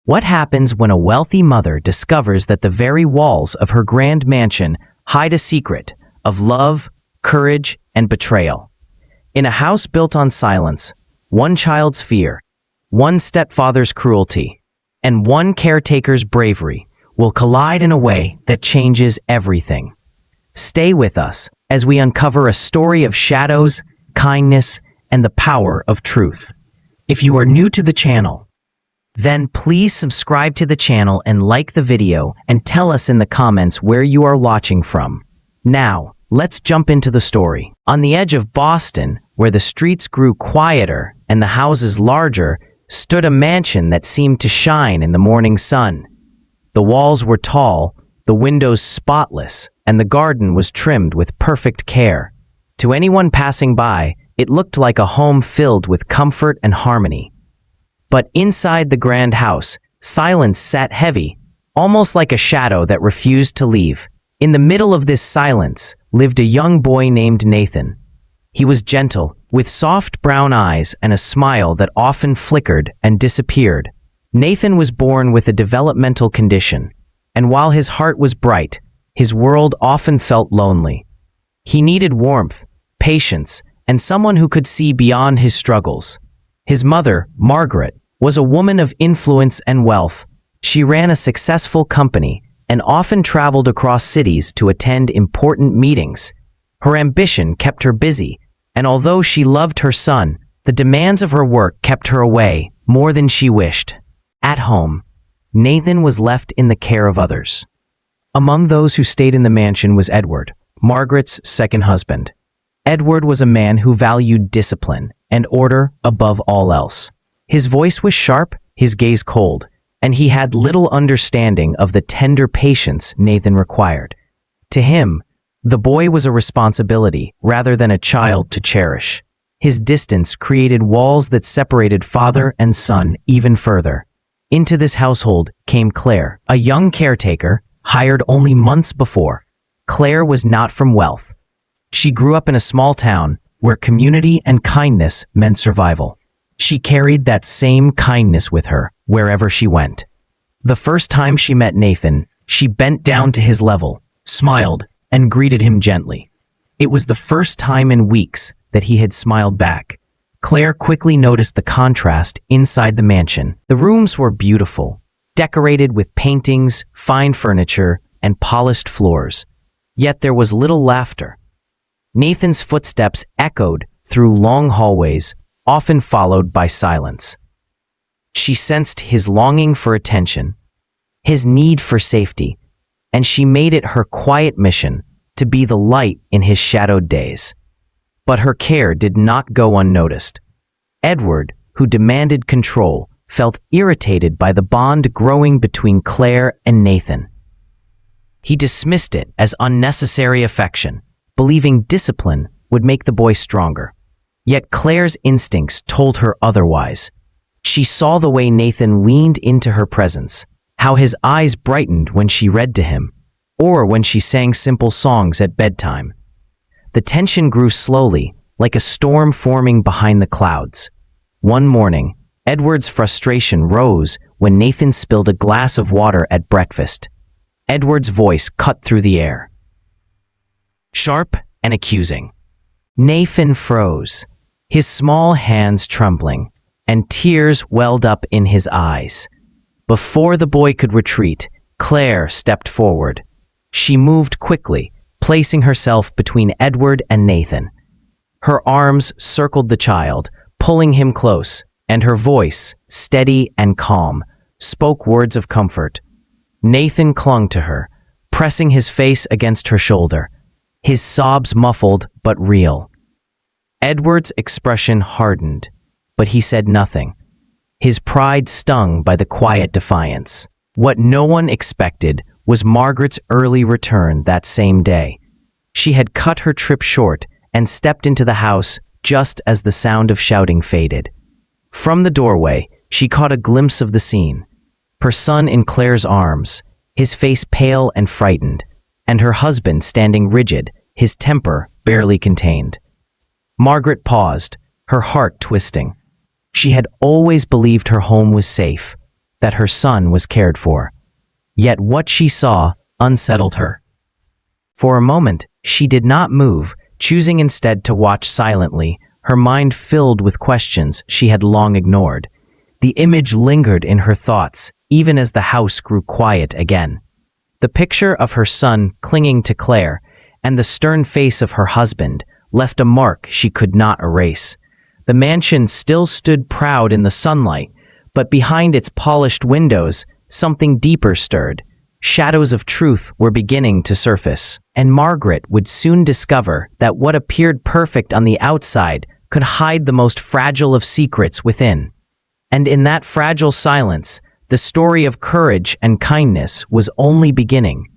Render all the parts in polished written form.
What happens when a wealthy mother discovers that the very walls of her grand mansion hide a secret of love, courage, and betrayal? In a house built on silence, one child's fear, one stepfather's cruelty, and one caretaker's bravery will collide in a way that changes everything. Stay with us as we uncover a story of shadows, kindness, and the power of truth. If you are new to the channel, then please subscribe to the channel and like the video and tell us in the comments where you are watching from. Now, let's jump into the story. On the edge of Boston, where the streets grew quieter and the houses larger, stood a mansion that seemed to shine in the morning sun. The walls were tall, the windows spotless, and the garden was trimmed with perfect care. To anyone passing by, it looked like a home filled with comfort and harmony. But inside the grand house, silence sat heavy, almost like a shadow that refused to leave. In the middle of this silence lived a young boy named Nathan. He was gentle, with soft brown eyes and a smile that often flickered and disappeared. Nathan was born with a developmental condition, and while his heart was bright, his world often felt lonely. He needed warmth, patience, and someone who could see beyond his struggles. His mother, Margaret, was a woman of influence and wealth. She ran a successful company and often traveled across cities to attend important meetings. Her ambition kept her busy, and although she loved her son, the demands of her work kept her away more than she wished. At home, Nathan was left in the care of others. Among those who stayed in the mansion was Edward, Margaret's second husband. Edward was a man who valued discipline and order above all else. His voice was sharp, his gaze cold, and he had little understanding of the tender patience Nathan required. To him, the boy was a responsibility rather than a child to cherish. His distance created walls that separated father and son even further. Into this household came Claire, a young caretaker hired only months before. Claire was not from wealth. She grew up in a small town where community and kindness meant survival. She carried that same kindness with her wherever she went. The first time she met Nathan, she bent down to his level, smiled, and greeted him gently. It was the first time in weeks that he had smiled back. Claire quickly noticed the contrast inside the mansion. The rooms were beautiful, decorated with paintings, fine furniture, and polished floors. Yet there was little laughter. Nathan's footsteps echoed through long hallways, often followed by silence. She sensed his longing for attention, his need for safety, and she made it her quiet mission to be the light in his shadowed days. But her care did not go unnoticed. Edward, who demanded control, felt irritated by the bond growing between Claire and Nathan. He dismissed it as unnecessary affection, believing discipline would make the boy stronger. Yet Claire's instincts told her otherwise. She saw the way Nathan leaned into her presence, how his eyes brightened when she read to him, or when she sang simple songs at bedtime. The tension grew slowly, like a storm forming behind the clouds. One morning, Edward's frustration rose when Nathan spilled a glass of water at breakfast. Edward's voice cut through the air, sharp and accusing. Nathan froze, his small hands trembling, and tears welled up in his eyes. Before the boy could retreat, Claire stepped forward. She moved quickly, placing herself between Edward and Nathan. Her arms circled the child, pulling him close, and her voice, steady and calm, spoke words of comfort. Nathan clung to her, pressing his face against her shoulder, his sobs muffled but real. Edward's expression hardened, but he said nothing, his pride stung by the quiet defiance. What no one expected was Margaret's early return that same day. She had cut her trip short and stepped into the house just as the sound of shouting faded. From the doorway, she caught a glimpse of the scene. Her son in Claire's arms, his face pale and frightened, and her husband standing rigid, his temper barely contained. Margaret paused, her heart twisting. She had always believed her home was safe, that her son was cared for. Yet what she saw unsettled her. For a moment, she did not move, choosing instead to watch silently, her mind filled with questions she had long ignored. The image lingered in her thoughts, even as the house grew quiet again. The picture of her son clinging to Claire and the stern face of her husband left a mark she could not erase. The mansion still stood proud in the sunlight, but behind its polished windows, something deeper stirred. Shadows of truth were beginning to surface, and Margaret would soon discover that what appeared perfect on the outside could hide the most fragile of secrets within. And in that fragile silence, the story of courage and kindness was only beginning.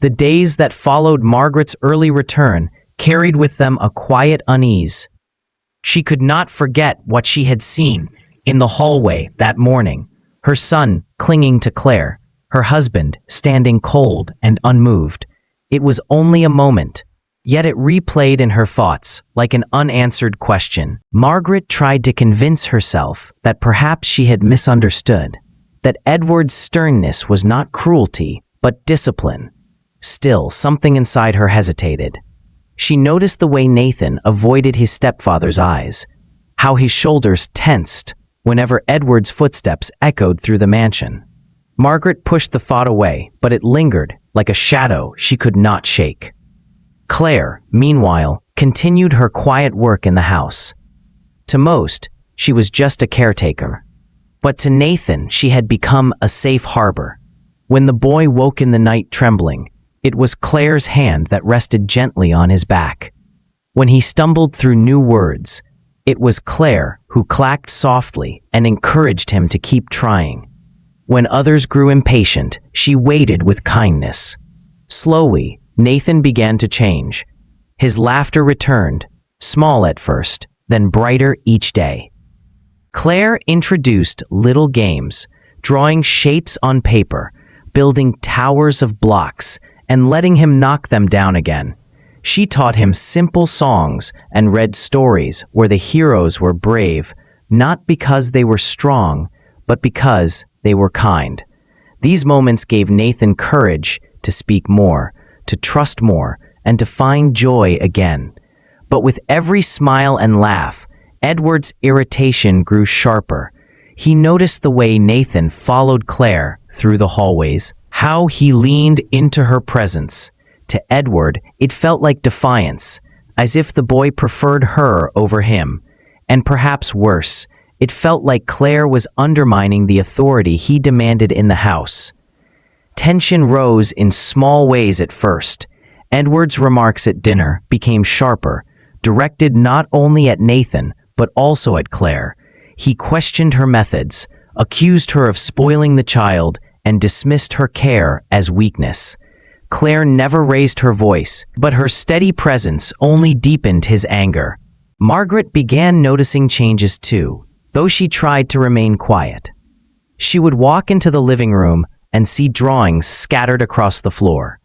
The days that followed Margaret's early return carried with them a quiet unease. She could not forget what she had seen in the hallway that morning, her son clinging to Claire, her husband standing cold and unmoved. It was only a moment, yet it replayed in her thoughts like an unanswered question. Margaret tried to convince herself that perhaps she had misunderstood, that Edward's sternness was not cruelty, but discipline. Still, something inside her hesitated. She noticed the way Nathan avoided his stepfather's eyes, how his shoulders tensed whenever Edward's footsteps echoed through the mansion. Margaret pushed the thought away, but it lingered like a shadow she could not shake. Claire, meanwhile, continued her quiet work in the house. To most, she was just a caretaker. But to Nathan, she had become a safe harbor. When the boy woke in the night trembling, it was Claire's hand that rested gently on his back. When he stumbled through new words, it was Claire who clacked softly and encouraged him to keep trying. When others grew impatient, she waited with kindness. Slowly, Nathan began to change. His laughter returned, small at first, then brighter each day. Claire introduced little games, drawing shapes on paper, building towers of blocks, and letting him knock them down again. She taught him simple songs and read stories where the heroes were brave, not because they were strong, but because they were kind. These moments gave Nathan courage to speak more, to trust more, and to find joy again. But with every smile and laugh, Edward's irritation grew sharper. He noticed the way Nathan followed Claire through the hallways, how he leaned into her presence. To Edward, it felt like defiance, as if the boy preferred her over him. And perhaps worse, it felt like Claire was undermining the authority he demanded in the house. Tension rose in small ways at first. Edward's remarks at dinner became sharper, directed not only at Nathan, but also at Claire. He questioned her methods, accused her of spoiling the child, and dismissed her care as weakness. Claire never raised her voice, but her steady presence only deepened his anger. Margaret began noticing changes too, though she tried to remain quiet. She would walk into the living room and see drawings scattered across the floor.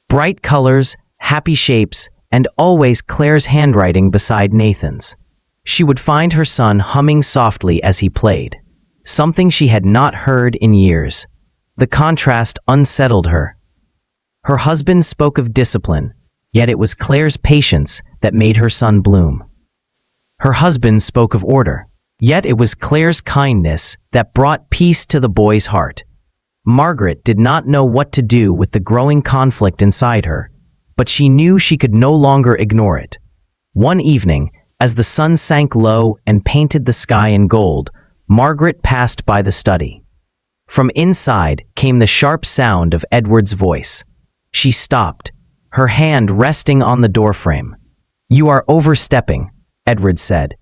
Bright colors, happy shapes, and always Claire's handwriting beside Nathan's. She would find her son humming softly as he played, something she had not heard in years. The contrast unsettled her. Her husband spoke of discipline, yet it was Claire's patience that made her son bloom. Her husband spoke of order, yet it was Claire's kindness that brought peace to the boy's heart. Margaret did not know what to do with the growing conflict inside her, but she knew she could no longer ignore it. One evening, as the sun sank low and painted the sky in gold, Margaret passed by the study. From inside came the sharp sound of Edward's voice. She stopped, her hand resting on the doorframe. "You are overstepping," Edward said,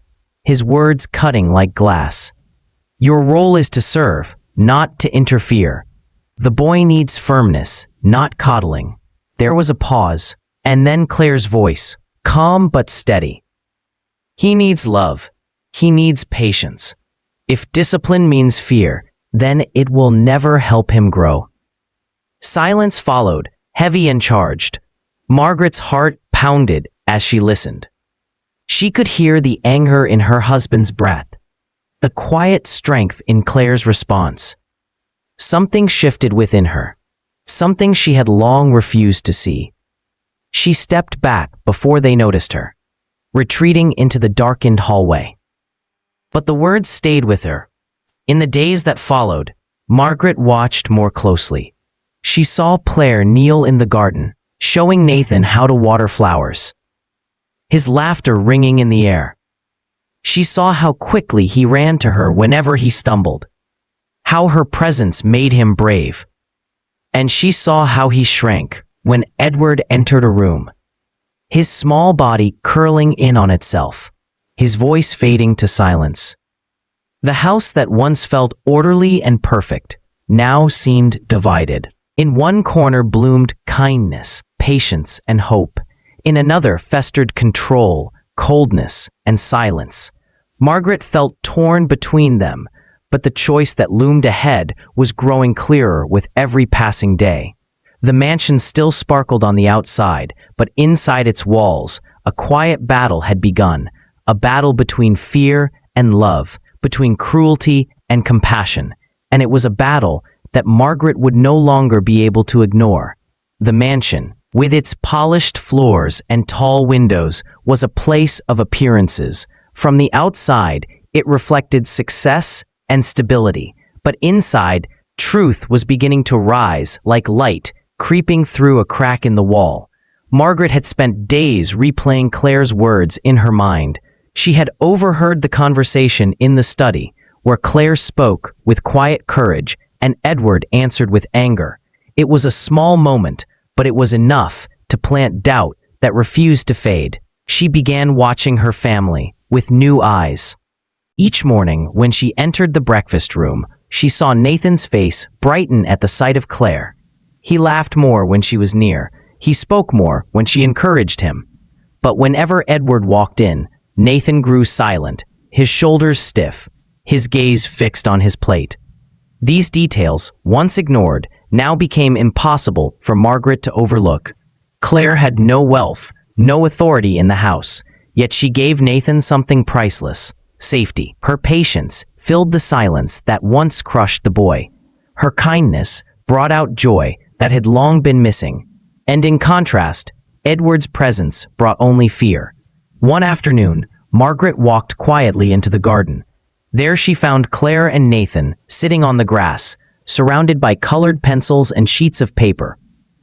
his words cutting like glass. "Your role is to serve, not to interfere. The boy needs firmness, not coddling." There was a pause, and then Claire's voice, calm but steady. "He needs love. He needs patience. If discipline means fear, then it will never help him grow." Silence followed, heavy and charged. Margaret's heart pounded as she listened. She could hear the anger in her husband's breath, the quiet strength in Claire's response. Something shifted within her, something she had long refused to see. She stepped back before they noticed her, retreating into the darkened hallway. But the words stayed with her. In the days that followed, Margaret watched more closely. She saw Claire kneel in the garden, showing Nathan how to water flowers, his laughter ringing in the air. She saw how quickly he ran to her whenever he stumbled, how her presence made him brave. And she saw how he shrank when Edward entered a room, his small body curling in on itself, his voice fading to silence. The house that once felt orderly and perfect now seemed divided. In one corner bloomed kindness, patience, and hope. In another festered control, coldness, and silence. Margaret felt torn between them, but the choice that loomed ahead was growing clearer with every passing day. The mansion still sparkled on the outside, but inside its walls, a quiet battle had begun, a battle between fear and love, between cruelty and compassion, and it was a battle that Margaret would no longer be able to ignore. The mansion, with its polished floors and tall windows, was a place of appearances. From the outside, it reflected success and stability, but inside, truth was beginning to rise like light creeping through a crack in the wall. Margaret had spent days replaying Claire's words in her mind. She had overheard the conversation in the study, where Claire spoke with quiet courage and Edward answered with anger. It was a small moment, but it was enough to plant doubt that refused to fade. She began watching her family with new eyes. Each morning, when she entered the breakfast room, she saw Nathan's face brighten at the sight of Claire. He laughed more when she was near. He spoke more when she encouraged him. But whenever Edward walked in, Nathan grew silent, his shoulders stiff, his gaze fixed on his plate. These details, once ignored, now became impossible for Margaret to overlook. Claire had no wealth, no authority in the house, yet she gave Nathan something priceless: safety. Her patience filled the silence that once crushed the boy. Her kindness brought out joy that had long been missing. And in contrast, Edward's presence brought only fear. One afternoon, Margaret walked quietly into the garden. There she found Claire and Nathan sitting on the grass, surrounded by colored pencils and sheets of paper.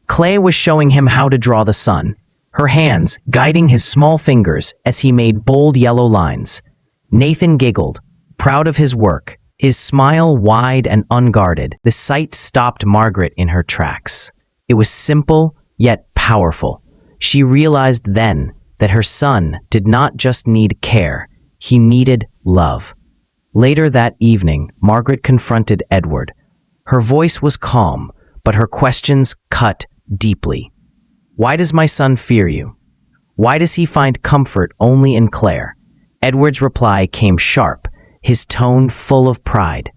Claire was showing him how to draw the sun, her hands guiding his small fingers as he made bold yellow lines. Nathan giggled, proud of his work, his smile wide and unguarded. The sight stopped Margaret in her tracks. It was simple, yet powerful. She realized then that her son did not just need care, he needed love. Later that evening, Margaret confronted Edward. Her voice was calm, but her questions cut deeply. Why does my son fear you? Why does he find comfort only in Claire? Edward's reply came sharp, his tone full of pride.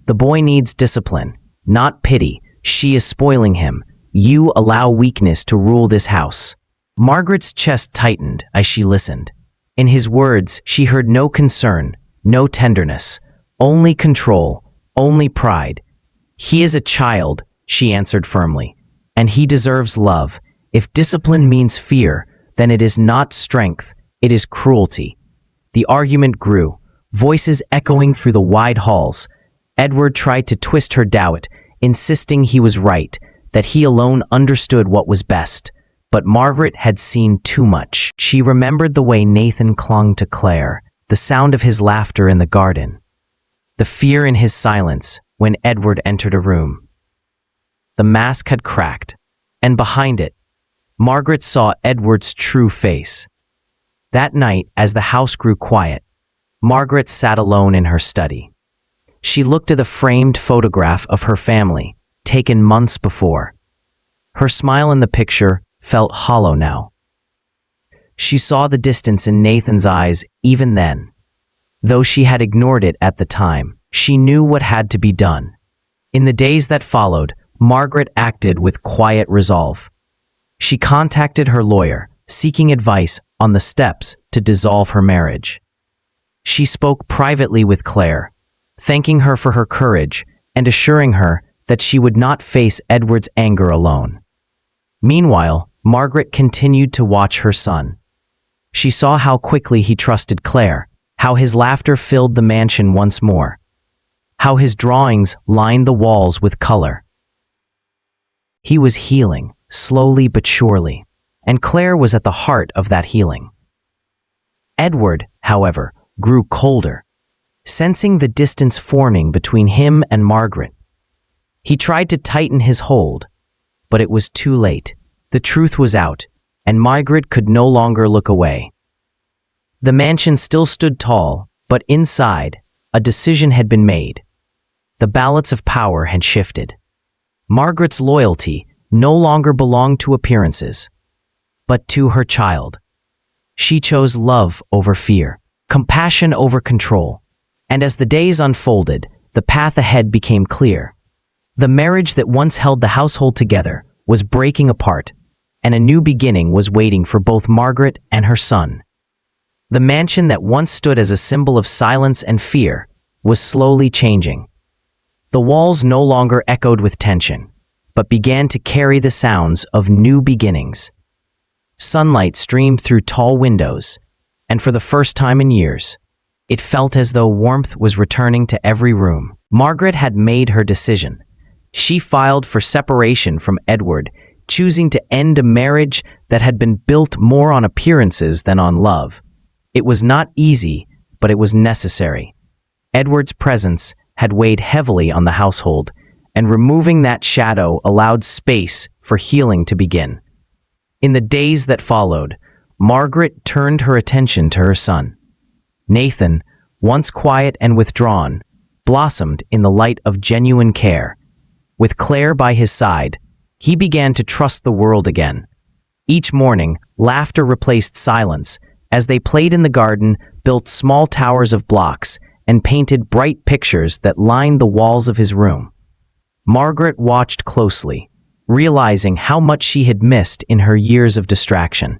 The boy needs discipline, not pity. She is spoiling him. You allow weakness to rule this house. Margaret's chest tightened as she listened. In his words, she heard no concern, no tenderness, only control, only pride. He is a child, she answered firmly, and he deserves love. If discipline means fear, then it is not strength, it is cruelty. The argument grew, voices echoing through the wide halls. Edward tried to twist her doubt, insisting he was right, that he alone understood what was best. But Margaret had seen too much. She remembered the way Nathan clung to Claire, the sound of his laughter in the garden, the fear in his silence when Edward entered a room. The mask had cracked, and behind it, Margaret saw Edward's true face. That night, as the house grew quiet, Margaret sat alone in her study. She looked at the framed photograph of her family, taken months before. Her smile in the picture felt hollow now. She saw the distance in Nathan's eyes even then. Though she had ignored it at the time, she knew what had to be done. In the days that followed, Margaret acted with quiet resolve. She contacted her lawyer, seeking advice on the steps to dissolve her marriage. She spoke privately with Claire, thanking her for her courage and assuring her that she would not face Edward's anger alone. Meanwhile, Margaret continued to watch her son. She saw how quickly he trusted Claire, how his laughter filled the mansion once more, how his drawings lined the walls with color. He was healing, slowly but surely, and Claire was at the heart of that healing. Edward, however, grew colder, sensing the distance forming between him and Margaret. He tried to tighten his hold, but it was too late. The truth was out, and Margaret could no longer look away. The mansion still stood tall, but inside, a decision had been made. The balance of power had shifted. Margaret's loyalty no longer belonged to appearances, but to her child. She chose love over fear, compassion over control, and as the days unfolded, the path ahead became clear. The marriage that once held the household together was breaking apart, and a new beginning was waiting for both Margaret and her son. The mansion that once stood as a symbol of silence and fear was slowly changing. The walls no longer echoed with tension, but began to carry the sounds of new beginnings. Sunlight streamed through tall windows, and for the first time in years, it felt as though warmth was returning to every room. Margaret had made her decision. She filed for separation from Edward, choosing to end a marriage that had been built more on appearances than on love. It was not easy, but it was necessary. Edward's presence had weighed heavily on the household, and removing that shadow allowed space for healing to begin. In the days that followed, Margaret turned her attention to her son. Nathan, once quiet and withdrawn, blossomed in the light of genuine care. With Claire by his side, he began to trust the world again. Each morning, laughter replaced silence as they played in the garden, built small towers of blocks, and painted bright pictures that lined the walls of his room. Margaret watched closely, realizing how much she had missed in her years of distraction.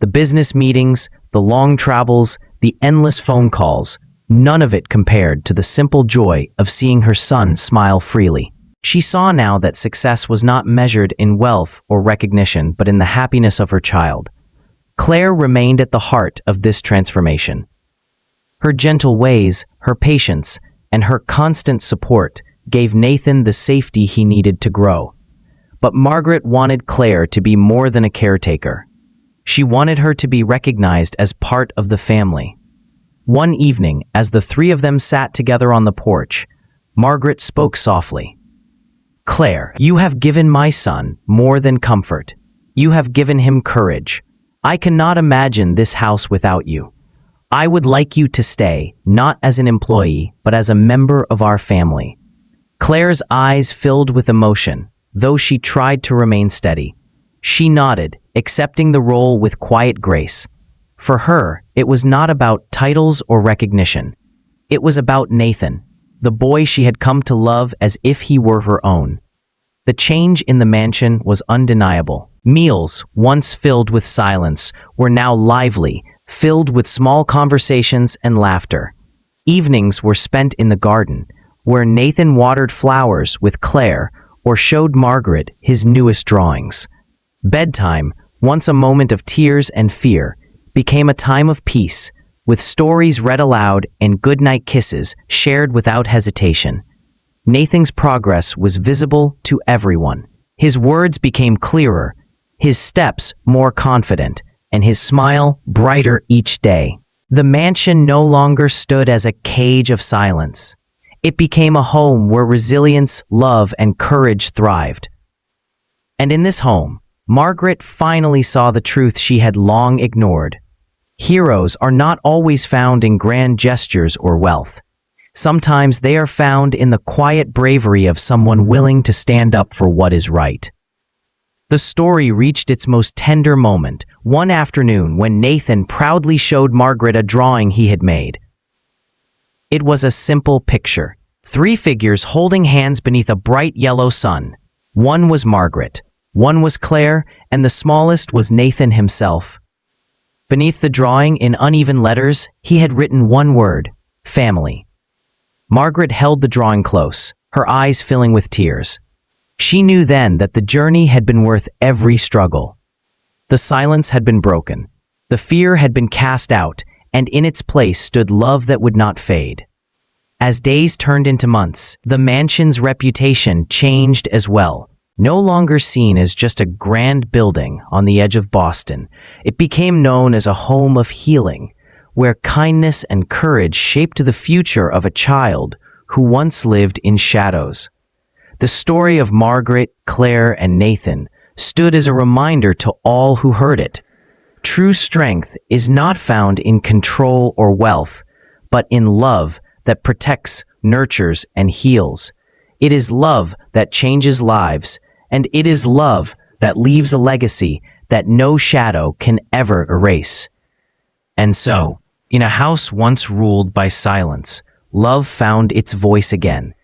The business meetings, the long travels, the endless phone calls, none of it compared to the simple joy of seeing her son smile freely. She saw now that success was not measured in wealth or recognition, but in the happiness of her child. Claire remained at the heart of this transformation. Her gentle ways, her patience, and her constant support gave Nathan the safety he needed to grow. But Margaret wanted Claire to be more than a caretaker. She wanted her to be recognized as part of the family. One evening, as the three of them sat together on the porch, Margaret spoke softly. "Claire, you have given my son more than comfort. You have given him courage. I cannot imagine this house without you. I would like you to stay, not as an employee, but as a member of our family." Claire's eyes filled with emotion, though she tried to remain steady. She nodded, accepting the role with quiet grace. For her, it was not about titles or recognition. It was about Nathan, the boy she had come to love as if he were her own. The change in the mansion was undeniable. Meals, once filled with silence, were now lively, filled with small conversations and laughter. Evenings were spent in the garden, where Nathan watered flowers with Claire or showed Margaret his newest drawings. Bedtime, once a moment of tears and fear, became a time of peace, with stories read aloud and goodnight kisses shared without hesitation. Nathan's progress was visible to everyone. His words became clearer, his steps more confident, and his smile brighter each day. The mansion no longer stood as a cage of silence. It became a home where resilience, love, and courage thrived. And in this home, Margaret finally saw the truth she had long ignored. Heroes are not always found in grand gestures or wealth. Sometimes they are found in the quiet bravery of someone willing to stand up for what is right. The story reached its most tender moment one afternoon when Nathan proudly showed Margaret a drawing he had made. It was a simple picture, 3 figures holding hands beneath a bright yellow sun. One was Margaret, one was Claire, and the smallest was Nathan himself. Beneath the drawing, in uneven letters, he had written one word: family. Margaret held the drawing close, her eyes filling with tears. She knew then that the journey had been worth every struggle. The silence had been broken. The fear had been cast out, and in its place stood love that would not fade. As days turned into months, the mansion's reputation changed as well. No longer seen as just a grand building on the edge of Boston, it became known as a home of healing, where kindness and courage shaped the future of a child who once lived in shadows. The story of Margaret, Claire, and Nathan stood as a reminder to all who heard it. True strength is not found in control or wealth, but in love that protects, nurtures, and heals. It is love that changes lives, and it is love that leaves a legacy that no shadow can ever erase. And so, in a house once ruled by silence, love found its voice again.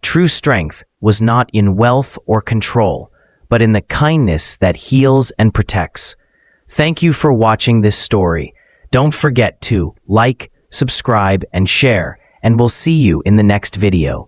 True strength was not in wealth or control, but in the kindness that heals and protects. Thank you for watching this story. Don't forget to like, subscribe, and share, and we'll see you in the next video.